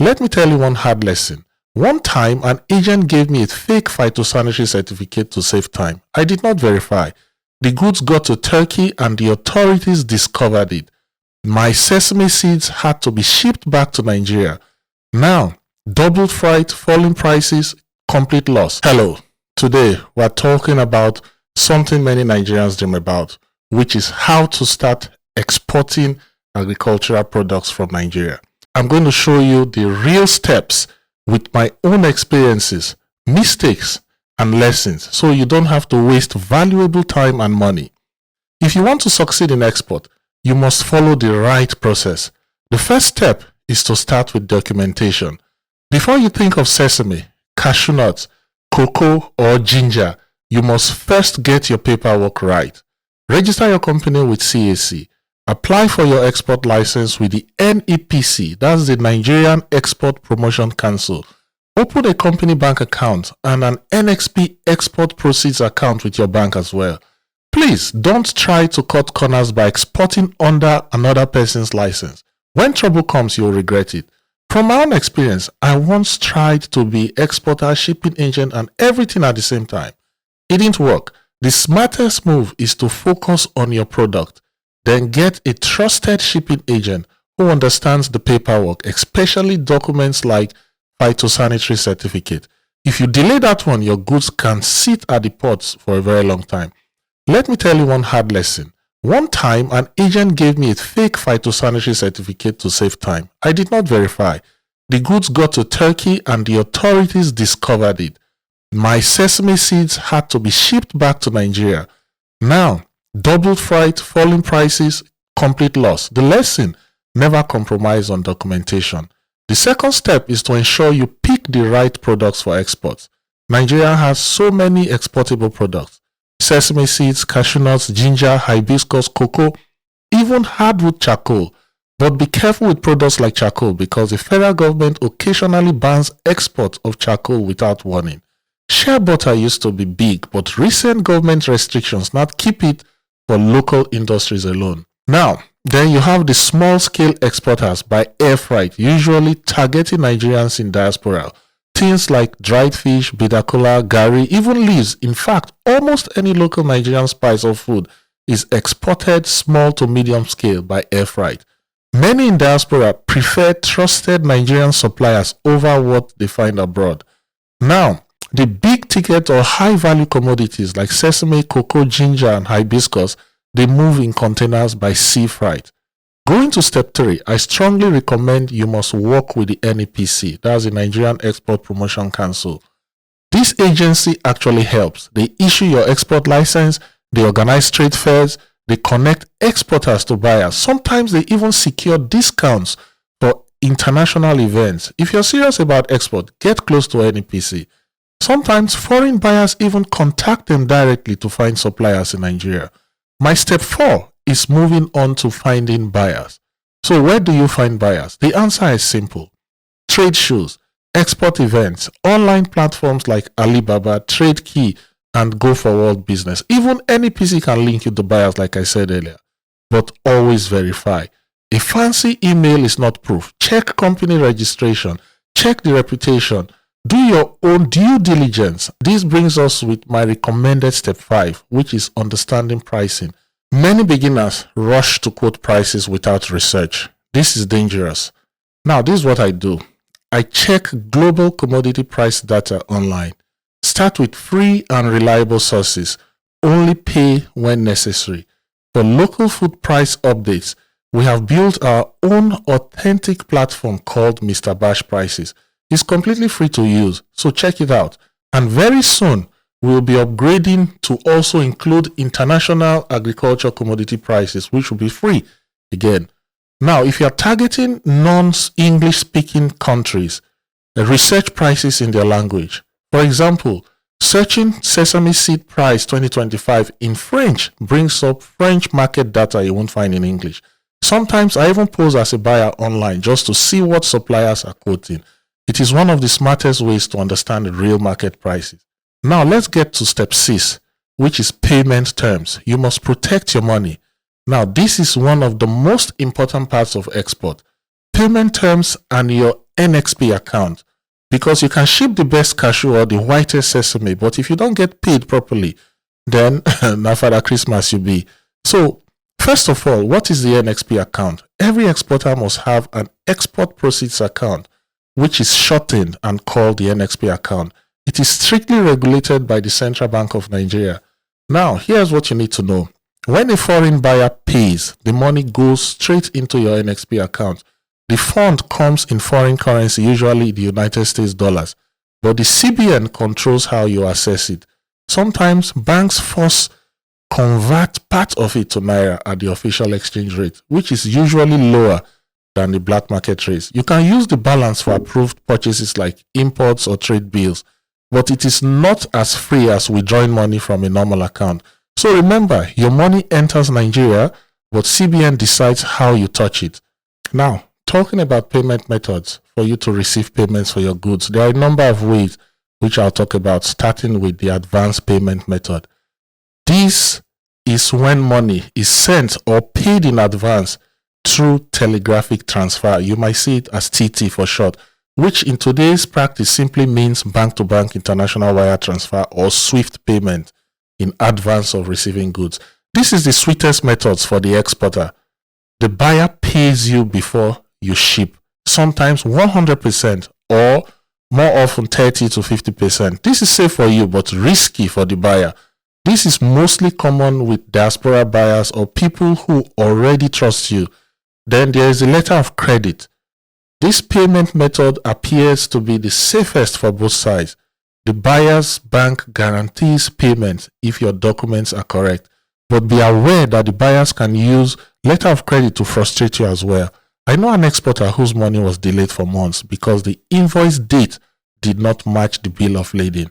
Let me tell you one hard lesson. One time, an agent gave me a fake phytosanitary certificate to save time. I did not verify. The goods got to Turkey and the authorities discovered it. My sesame seeds had to be shipped back to Nigeria. Now, double freight, falling prices, complete loss. Hello. Today, we're talking about something many Nigerians dream about, which is how to start exporting agricultural products from Nigeria. I'm going to show you the real steps with my own experiences, mistakes, and lessons, so you don't have to waste valuable time and money. If you want to succeed in export, you must follow the right process. The first step is to start with documentation. Before you think of sesame, cashew nuts, cocoa, or ginger, you must first get your paperwork right. Register your company with CAC. Apply for your export license with the NEPC, that's the Nigerian Export Promotion Council. Open a company bank account and an NXP export proceeds account with your bank as well. Please don't try to cut corners by exporting under another person's license. When trouble comes, you'll regret it. From my own experience, I once tried to be exporter, shipping agent, and everything at the same time. It didn't work. The smartest move is to focus on your product. Then get a trusted shipping agent who understands the paperwork, especially documents like phytosanitary certificate. If you delay that one, your goods can sit at the ports for a very long time. Let me tell you one hard lesson. One time, an agent gave me a fake phytosanitary certificate to save time. I did not verify. The goods got to Turkey and the authorities discovered it. My sesame seeds had to be shipped back to Nigeria. Now, double freight, falling prices, complete loss. The lesson: never compromise on documentation. The second step is to ensure you pick the right products for exports. Nigeria has so many exportable products: sesame seeds, cashew nuts, ginger, hibiscus, cocoa, even hardwood charcoal. But be careful with products like charcoal because the federal government occasionally bans export of charcoal without warning. Shea butter used to be big, but recent government restrictions now keep it for local industries alone. Now, then you have the small-scale exporters by air freight, usually targeting Nigerians in diaspora. Things like dried fish, bidakola, gari, even leaves. In fact, almost any local Nigerian spice or food is exported small to medium scale by air freight. Many in diaspora prefer trusted Nigerian suppliers over what they find abroad. Now, the big ticket or high-value commodities like sesame, cocoa, ginger, and hibiscus, they move in containers by sea freight. Going to step 3, I strongly recommend you must work with the NEPC, that's the Nigerian Export Promotion Council. This agency actually helps. They issue your export license, they organize trade fairs, they connect exporters to buyers. Sometimes they even secure discounts for international events. If you're serious about export, get close to NEPC. Sometimes foreign buyers even contact them directly to find suppliers in Nigeria. My step 4 is moving on to finding buyers. So where do you find buyers? The answer is simple. Trade shows, export events, online platforms like Alibaba, Trade Key, and Go for World Business. Even NEPC can link you to buyers like I said earlier. But always verify. A fancy email is not proof. Check company registration. Check the reputation. Do your own due diligence. This brings us with my recommended step 5, which is understanding pricing. Many beginners rush to quote prices without research. This is dangerous. Now, this is what I do. I check global commodity price data online. Start with free and reliable sources. Only pay when necessary. For local food price updates, we have built our own authentic platform called Mr. Bash Prices. It's completely free to use, so check it out. And very soon, we'll be upgrading to also include international agriculture commodity prices, which will be free again. Now, if you're targeting non-English speaking countries, research prices in their language. For example, searching sesame seed price 2025 in French brings up French market data you won't find in English. Sometimes I even pose as a buyer online just to see what suppliers are quoting. It is one of the smartest ways to understand the real market prices. Now let's get to step 6, which is payment terms. You must protect your money. Now this is one of the most important parts of export. Payment terms and your NXP account, because you can ship the best cashew or the whitest sesame, but if you don't get paid properly, then na Father Christmas you be. So, first of all, what is the NXP account? Every exporter must have an export proceeds account, which is shortened and called the NXP account. It is strictly regulated by the Central Bank of Nigeria. Now, here's what you need to know. When a foreign buyer pays, the money goes straight into your NXP account. The fund comes in foreign currency, usually the United States dollars, but the CBN controls how you access it. Sometimes banks convert part of it to Naira at the official exchange rate, which is usually lower than the black market rates. You can use the balance for approved purchases like imports or trade bills, but it is not as free as withdrawing money from a normal account. So remember, your money enters Nigeria, but CBN decides how you touch it. Now, talking about payment methods for you to receive payments for your goods, there are a number of ways which I'll talk about, starting with the advance payment method. This is when money is sent or paid in advance through telegraphic transfer. You might see it as TT for short, which in today's practice simply means bank-to-bank international wire transfer or SWIFT payment in advance of receiving goods. This is the sweetest methods for the exporter. The buyer pays you before you ship, sometimes 100% or more often 30 to 50%. This is safe for you but risky for the buyer. This is mostly common with diaspora buyers or people who already trust you. Then there is a letter of credit. This payment method appears to be the safest for both sides. The buyer's bank guarantees payment if your documents are correct, but be aware that the buyers can use letter of credit to frustrate you as well. I know an exporter whose money was delayed for months because the invoice date did not match the bill of lading.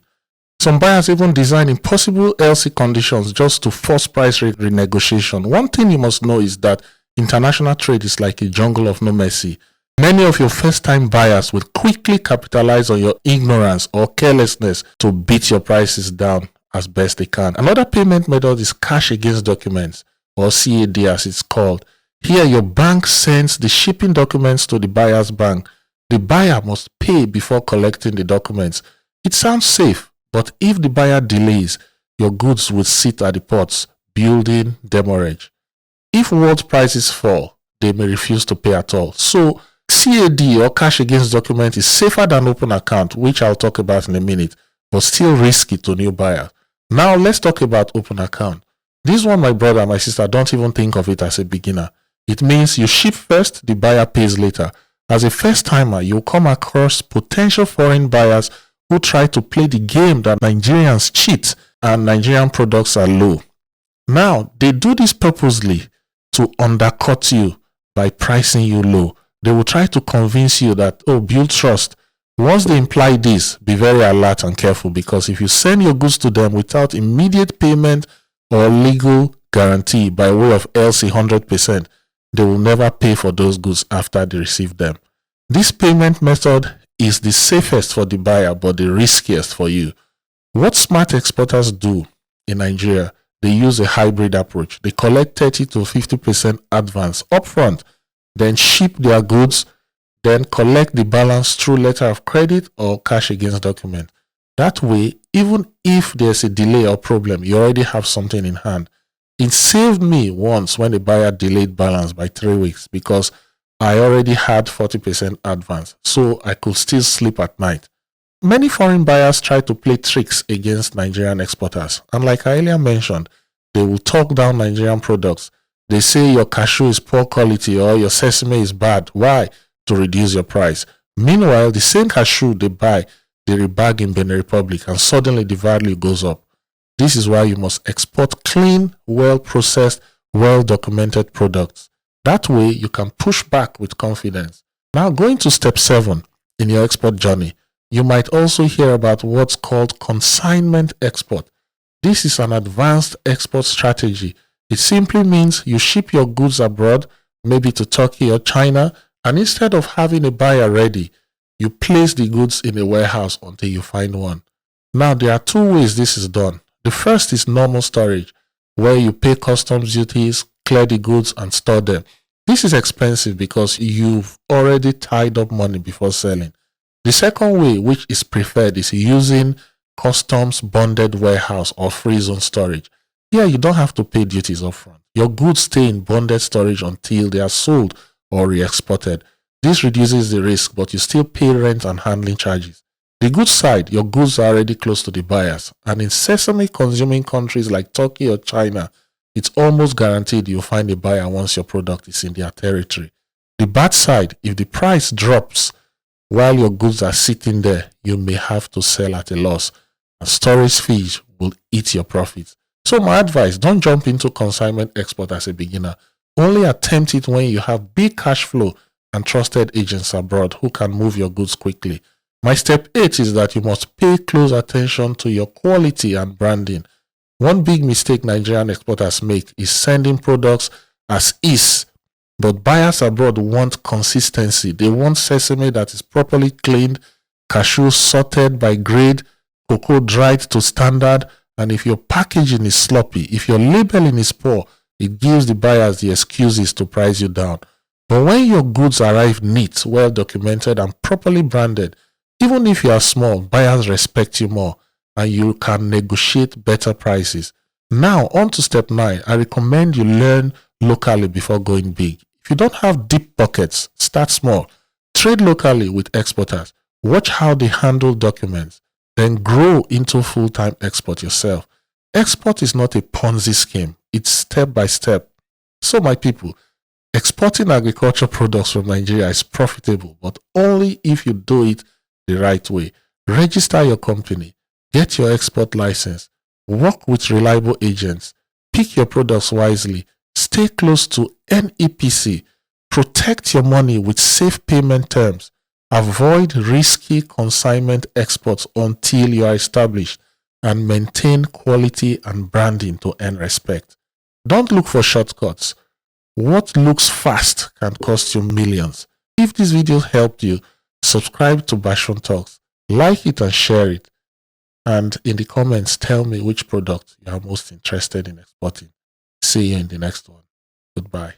Some buyers even design impossible LC conditions just to force price rate renegotiation. One thing you must know is that international trade is like a jungle of no mercy. Many of your first-time buyers will quickly capitalize on your ignorance or carelessness to beat your prices down as best they can. Another payment method is cash against documents, or CAD as it's called. Here, your bank sends the shipping documents to the buyer's bank. The buyer must pay before collecting the documents. It sounds safe, but if the buyer delays, your goods will sit at the ports, building demurrage. If world prices fall, they may refuse to pay at all. So, CAD or cash against document is safer than open account, which I'll talk about in a minute, but still risky to new buyers. Now let's talk about open account. This one, my brother, my sister, don't even think of it as a beginner. It means you ship first, the buyer pays later. As a first timer, you'll come across potential foreign buyers who try to play the game that Nigerians cheat and Nigerian products are low. Now, they do this purposely to undercut you by pricing you low. They will try to convince you that, build trust. Once they imply this, be very alert and careful, because if you send your goods to them without immediate payment or legal guarantee by way of LC 100%, they will never pay for those goods after they receive them. This payment method is the safest for the buyer but the riskiest for you. What smart exporters do in Nigeria, they use a hybrid approach. They collect 30 to 50% advance upfront, then ship their goods, then collect the balance through letter of credit or cash against document. That way, even if there's a delay or problem, you already have something in hand. It saved me once when a buyer delayed balance by 3 weeks because I already had 40% advance, so I could still sleep at night. Many foreign buyers try to play tricks against Nigerian exporters, and like I earlier mentioned, they will talk down Nigerian products. They say your cashew is poor quality or your sesame is bad. Why? To reduce your price. Meanwhile, the same cashew they buy, they rebag in Benin Republic and suddenly the value goes up. This is why you must export clean, well-processed, well-documented products. That way, you can push back with confidence. Now, going to step 7 in your export journey, you might also hear about what's called consignment export. This is an advanced export strategy. It simply means you ship your goods abroad, maybe to Turkey or China, and instead of having a buyer ready, you place the goods in a warehouse until you find one. Now, there are 2 ways this is done. The first is normal storage, where you pay customs duties, clear the goods, and store them. This is expensive because you've already tied up money before selling. The second way, which is preferred, is using customs bonded warehouse or free zone storage. Here, you don't have to pay duties upfront. Your goods stay in bonded storage until they are sold or re-exported. This reduces the risk, but you still pay rent and handling charges. The good side, your goods are already close to the buyers, and in sesame consuming countries like Turkey or China, it's almost guaranteed you'll find a buyer once your product is in their territory. The bad side, if the price drops while your goods are sitting there, you may have to sell at a loss, and storage fees will eat your profits. So my advice, don't jump into consignment export as a beginner. Only attempt it when you have big cash flow and trusted agents abroad who can move your goods quickly. My step 8 is that you must pay close attention to your quality and branding. One big mistake Nigerian exporters make is sending products as is, but buyers abroad want consistency. They want sesame that is properly cleaned, cashew sorted by grade, cocoa dried to standard, and if your packaging is sloppy, if your labeling is poor, it gives the buyers the excuses to price you down. But when your goods arrive neat, well documented, and properly branded, even if you are small, buyers respect you more and you can negotiate better prices. Now, on to step 9. I recommend you learn locally before going big. If you don't have deep pockets, start small. Trade locally with exporters. Watch how they handle documents. Then grow into full-time export yourself. Export is not a Ponzi scheme. It's step by step. So my people, exporting agriculture products from Nigeria is profitable, but only if you do it the right way. Register your company, get your export license, work with reliable agents, pick your products wisely, stay close to NEPC, protect your money with safe payment terms, avoid risky consignment exports until you are established, and maintain quality and branding to earn respect. Don't look for shortcuts. What looks fast can cost you millions. If this video helped you, subscribe to Passion Talks, like it and share it, and in the comments tell me which product you are most interested in exporting. See you in the next one. Goodbye.